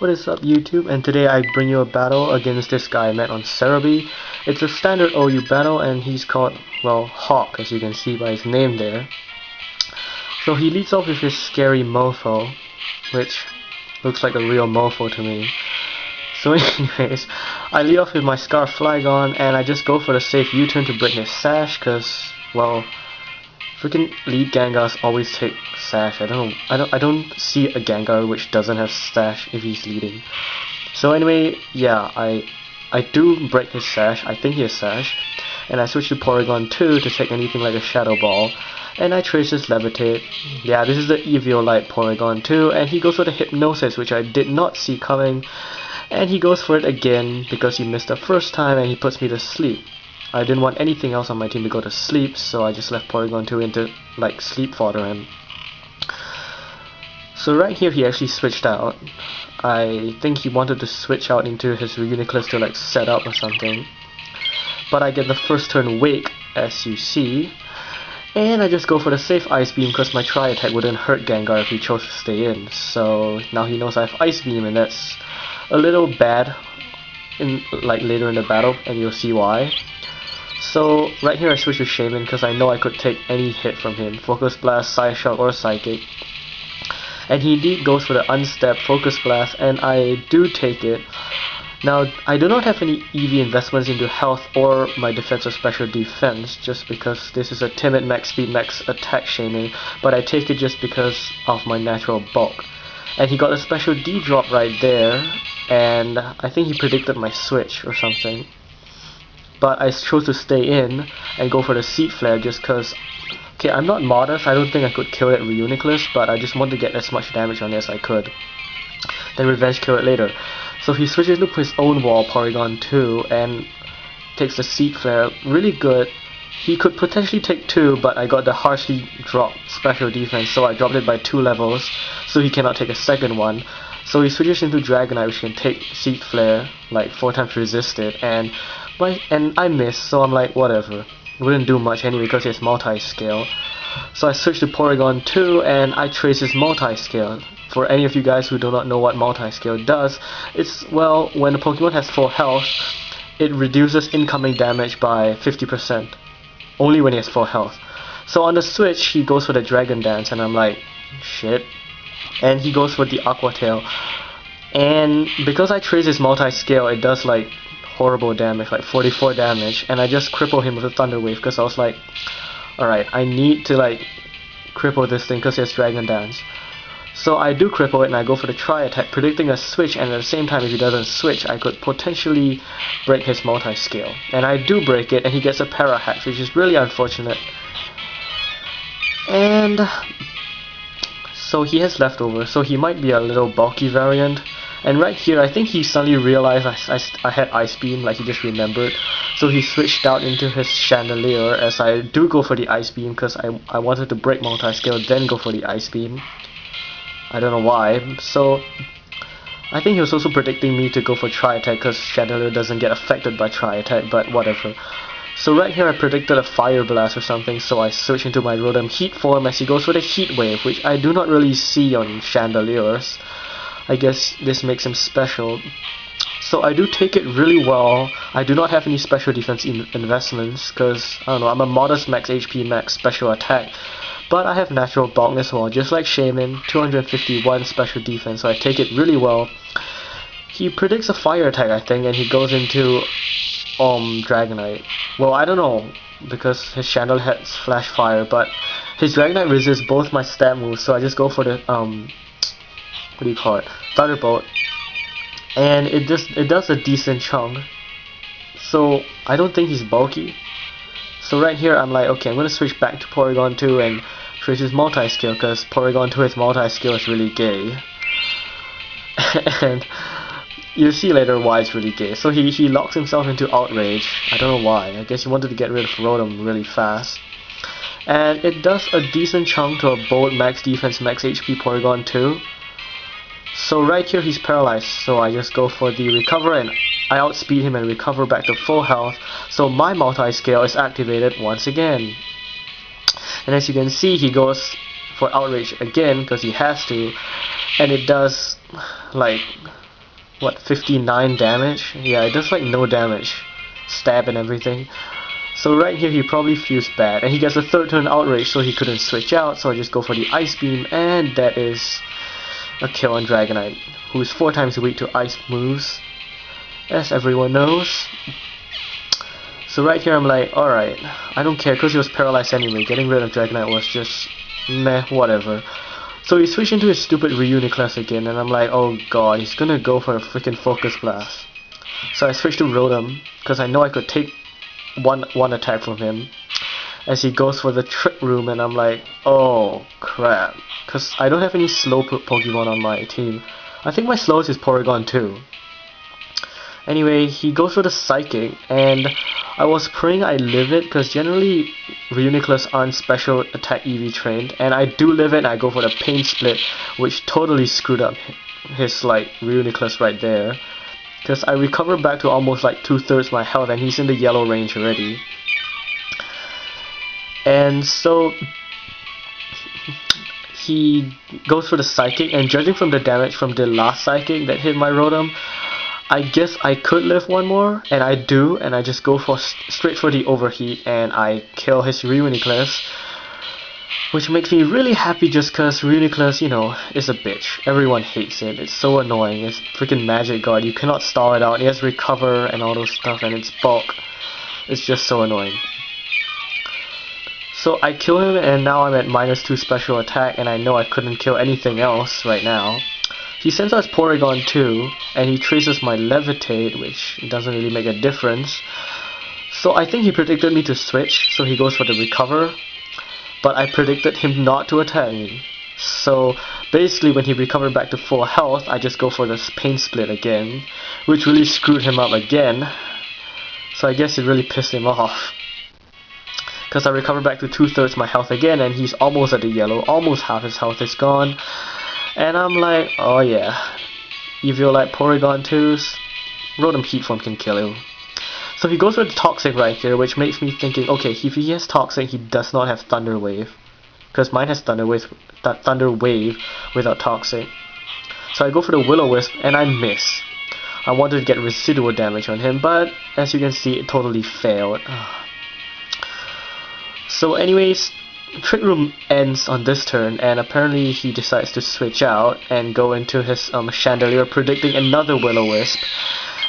What is up YouTube, and today I bring you a battle against this guy I met on Cerebi. It's a standard OU battle and he's called, well, Hawk, as you can see by his name there. So he leads off with his scary mofo, which looks like a real mofo to me. So anyways, I lead off with my Scarf Flygon and I just go for the safe U-turn to break his sash, cause, well, freaking lead Gengars always take sash. I don't see a Gengar which doesn't have sash if he's leading. So anyway, yeah, I do break his sash. I think he has sash, and I switch to Porygon 2 to take anything like a Shadow Ball, and I trace his Levitate. Yeah, this is the Eviolite Porygon 2, and he goes for the Hypnosis, which I did not see coming, and he goes for it again because he missed the first time, and he puts me to sleep. I didn't want anything else on my team to go to sleep, so I just left Porygon 2 into, like, sleep fodder him. So right here he actually switched out. I think he wanted to switch out into his Reuniclus to, like, set up or something. But I get the first turn Wake, as you see. And I just go for the safe Ice Beam because my Tri-Attack wouldn't hurt Gengar if he chose to stay in. So now he knows I have Ice Beam, and that's a little bad in, like, later in the battle, and you'll see why. So right here I switch to Shaman because I know I could take any hit from him, Focus Blast, Psyshock, or Psychic. And he indeed goes for the unstepped Focus Blast, and I do take it. Now I do not have any EV investments into health or my defense or special defense, just because this is a timid max speed max attack Shaman, but I take it just because of my natural bulk. And he got a special D drop right there, and I think he predicted my switch or something. But I chose to stay in and go for the Seed Flare just cause, okay, I'm not modest, I don't think I could kill that Reuniclus, but I just want to get as much damage on it as I could. Then revenge kill it later. So he switches to his own wall, Porygon 2, and takes the Seed Flare, really good. He could potentially take 2, but I got the harshly dropped special defense, so I dropped it by 2 levels, so he cannot take a second one. So he switches into Dragonite, which can take Seed Flare, like 4 times resisted, and I missed, so I'm like, whatever. It wouldn't do much anyway because it's multi-scale. So I switch to Porygon 2 and I trace his multi-scale. For any of you guys who do not know what multi-scale does, it's, well, when the Pokemon has full health, it reduces incoming damage by 50%. Only when he has full health. So on the switch, he goes for the Dragon Dance and I'm like, shit. And he goes for the Aqua Tail. And because I trace his multi-scale, it does like horrible damage, like 44 damage, and I just cripple him with a Thunder Wave because I was like, alright, I need to like cripple this thing because he has Dragon Dance. So I do cripple it and I go for the Tri-Attack, predicting a switch, and at the same time if he doesn't switch I could potentially break his multi-scale. And I do break it and he gets a Para-Hatch, which is really unfortunate. And so he has leftover, so he might be a little bulky variant. And right here, I think he suddenly realized I had Ice Beam, like he just remembered. So he switched out into his Chandelier, as I do go for the Ice Beam because I wanted to break multi-scale, then go for the Ice Beam. I don't know why. So I think he was also predicting me to go for Tri-Attack because Chandelier doesn't get affected by Tri-Attack, but whatever. So right here I predicted a Fire Blast or something, so I switch into my Rotom Heat form as he goes for the Heat Wave, which I do not really see on Chandeliers. I guess this makes him special. So I do take it really well. I do not have any special defense investments because, I don't know, I'm a modest max HP, max special attack. But I have natural bulk as well, just like Shaman, 251 special defense, so I take it really well. He predicts a fire attack, I think, and he goes into Dragonite. Well, I don't know, because his Chandel has Flash Fire, but his Dragonite resists both my stab moves, so I just go for the what do you call it? Thunderbolt. And it does a decent chunk. So I don't think he's bulky. So right here I'm like, okay, I'm gonna switch back to Porygon 2 and trace his multi-scale because Porygon 2 his multi-scale is really gay. And you'll see later why it's really gay. So he locks himself into Outrage. I don't know why. I guess he wanted to get rid of Rotom really fast. And it does a decent chunk to a bold max defense, max HP Porygon 2. So right here he's paralyzed, so I just go for the recover and I outspeed him and recover back to full health. So my multi-scale is activated once again. And as you can see, he goes for Outrage again because he has to, and it does like what, 59 damage? Yeah, it does like no damage. Stab and everything. So right here he probably feels bad, and he gets a third turn outrage, so he couldn't switch out, so I just go for the Ice Beam, and that is a kill on Dragonite, who is 4 times weak to ice moves, as everyone knows. So right here I'm like, alright, I don't care, because he was paralyzed anyway. Getting rid of Dragonite was just meh, whatever. So he switched into his stupid Reuniclus again, and I'm like, oh god, he's gonna go for a freaking Focus Blast. So I switched to Rotom, because I know I could take one attack from him, as he goes for the Trick Room, and I'm like, oh crap, because I don't have any slow Pokemon on my team. I think my slowest is Porygon 2. Anyway, he goes for the Psychic, and I was praying I live it, because generally Reuniclus aren't special attack EV trained, and I do live it, and I go for the Pain Split, which totally screwed up his like Reuniclus right there, because I recover back to almost like 2/3 my health, and he's in the yellow range already. And so he goes for the Psychic, and judging from the damage from the last Psychic that hit my Rotom, I guess I could live one more, and I do, and I just go for straight for the Overheat, and I kill his Reuniclus, which makes me really happy just cause Reuniclus, you know, is a bitch. Everyone hates it. It's so annoying. It's freaking Magic Guard. You cannot stall it out. It has Recover and all those stuff, and its bulk. It's just so annoying. So I kill him, and now I'm at -2 special attack, and I know I couldn't kill anything else right now. He sends out Porygon 2, and he traces my Levitate, which doesn't really make a difference. So I think he predicted me to switch, so he goes for the Recover, but I predicted him not to attack me. So basically when he recovered back to full health, I just go for this Pain Split again, which really screwed him up again. So I guess it really pissed him off, because I recovered back to 2/3 my health again, and he's almost at the yellow, almost half his health is gone. And I'm like, oh yeah, Eviolite Porygon 2s, Rotom Heat Form can kill him. So he goes with the Toxic right here, which makes me thinking, okay, if he has Toxic, he does not have Thunder Wave, because mine has Thunder Wave without Toxic. So I go for the Will-O-Wisp, and I miss. I wanted to get residual damage on him, but as you can see, it totally failed. So anyways, Trick Room ends on this turn, and apparently he decides to switch out and go into his Chandelier, predicting another Will-O-Wisp,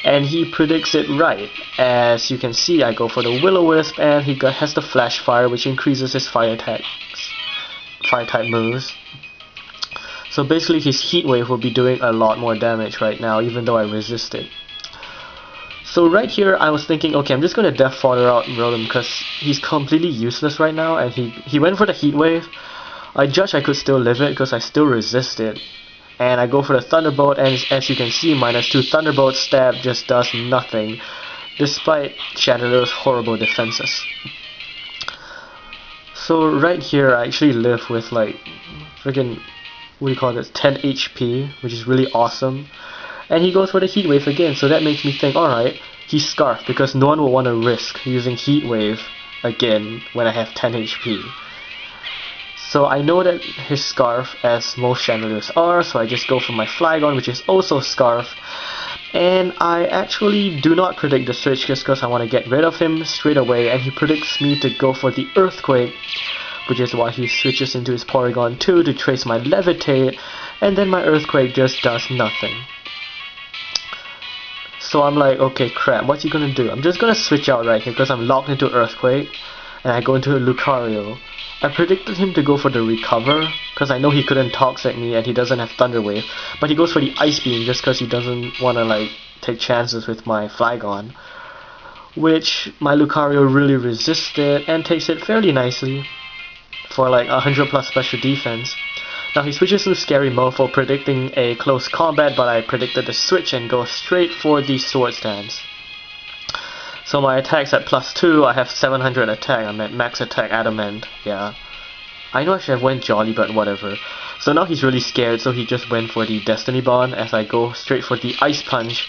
and he predicts it right. As you can see, I go for the Will-O-Wisp, and he has the Flash Fire, which increases his fire type moves. So basically his Heat Wave will be doing a lot more damage right now, even though I resist it. So right here I was thinking, okay, I'm just going to Death Fodder out Rotom, because he's completely useless right now, and he went for the Heat Wave. I judge I could still live it, because I still resist it. And I go for the Thunderbolt, and as you can see, -2 Thunderbolt stab just does nothing, despite Chandelier's horrible defenses. So right here I actually live with like friggin', what do you call this, 10 HP, which is really awesome. And he goes for the Heat Wave again, so that makes me think, alright, he's Scarfed, because no one will want to risk using Heat Wave again when I have 10 HP. So I know that his Scarf, as most Chandeliers are, so I just go for my Flygon, which is also Scarf. And I actually do not predict the switch just because I want to get rid of him straight away, and he predicts me to go for the Earthquake, which is why he switches into his Porygon 2 to trace my Levitate, and then my Earthquake just does nothing. So I'm like, okay, crap, what's he gonna do? I'm just gonna switch out right here because I'm locked into Earthquake, and I go into a Lucario. I predicted him to go for the Recover, because I know he couldn't Toxic me and he doesn't have Thunder Wave, but he goes for the Ice Beam just because he doesn't want to like take chances with my Flygon, which my Lucario really resisted and takes it fairly nicely for like 100+ special defense. Now he switches to Scary Mofo, predicting a close combat, but I predicted the switch and go straight for the Sword Stance. So my attack's at +2, I have 700 attack, I'm at max attack Adamant, yeah. I know I should have went Jolly, but whatever. So now he's really scared, so he just went for the Destiny Bond, as I go straight for the Ice Punch,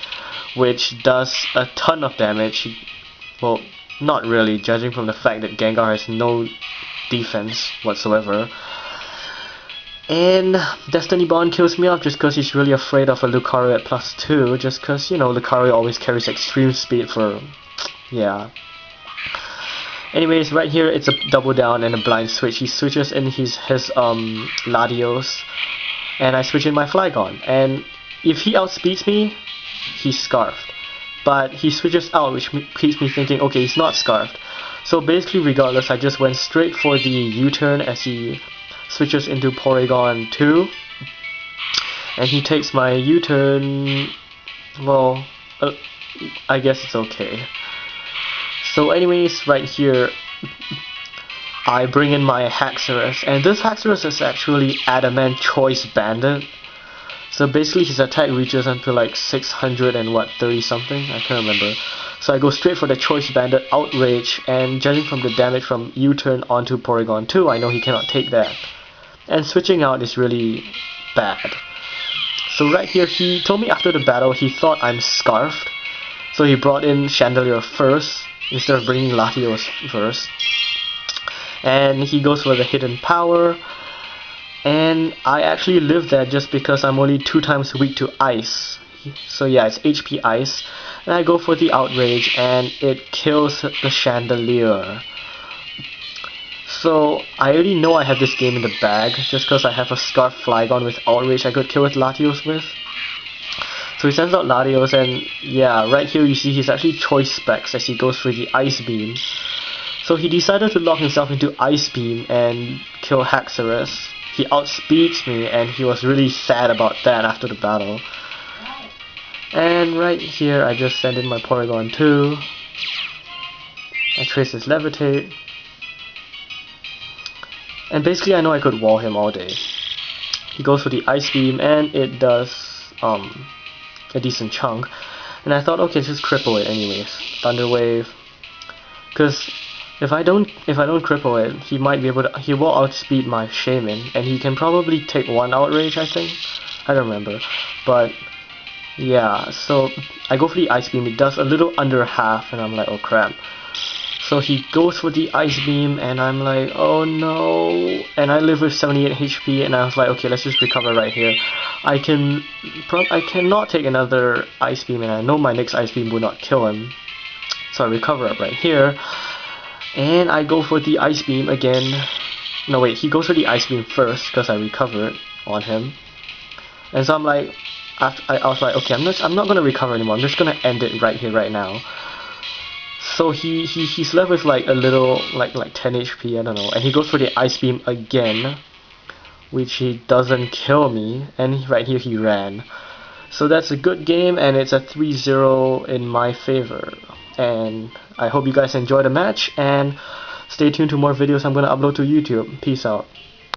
which does a ton of damage. Well, not really, judging from the fact that Gengar has no defense whatsoever. And Destiny Bond kills me off just because he's really afraid of a Lucario at +2, just because, you know, Lucario always carries extreme speed for, yeah. Anyways, right here it's a double down and a blind switch. He switches in his Latios, and I switch in my Flygon. And if he outspeeds me, he's Scarfed. But he switches out, which keeps me thinking, okay, he's not Scarfed. So basically, regardless, I just went straight for the U-turn as he switches into Porygon 2. And he takes my U-turn, well, I guess it's okay. So anyways, right here, I bring in my Haxorus, and this Haxorus is actually Adamant Choice Bandit. So basically his attack reaches until like 600 and what, 30 something? I can't remember. So I go straight for the Choice Bandit Outrage, and judging from the damage from U-turn onto Porygon 2, I know he cannot take that. And switching out is really bad. So right here, he told me after the battle he thought I'm Scarfed. So he brought in Chandelier first, instead of bringing Latios first. And he goes for the Hidden Power. And I actually live that just because I'm only 2 times weak to Ice. So yeah, it's HP Ice. And I go for the Outrage, and it kills the Chandelier. So I already know I have this game in the bag, just because I have a Scarf Flygon with Outrage I could kill with Latios with. So he sends out Latios, and yeah, right here you see he's actually Choice Specs as he goes for the Ice Beam. So he decided to lock himself into Ice Beam and kill Haxorus. He outspeeds me, and he was really sad about that after the battle. And right here I just send in my Porygon 2. I trace his Levitate. And basically I know I could wall him all day. He goes for the Ice Beam, and it does a decent chunk. And I thought, okay, just cripple it anyways. Thunder Wave. Because if I don't cripple it, he might be able to, he will outspeed my Shaman, and he can probably take 1 Outrage, I think. I don't remember. But yeah, so I go for the Ice Beam. It does a little under half, and I'm like, oh crap. So he goes for the Ice Beam, and I'm like, oh no. And I live with 78 HP, and I was like, okay, let's just recover right here. I cannot take another Ice Beam, and I know my next Ice Beam will not kill him. So I recover up right here. And I go for the Ice Beam again. No wait, he goes for the Ice Beam first because I recovered on him. And so I'm like, I was like, okay, I'm not gonna recover anymore. I'm just gonna end it right here, right now. So he's left with like a little like 10 HP, I don't know. And he goes for the Ice Beam again, which he doesn't kill me. And right here he ran. So that's a good game, and it's a 3-0 in my favor. And I hope you guys enjoy the match, and stay tuned to more videos I'm going to upload to YouTube. Peace out.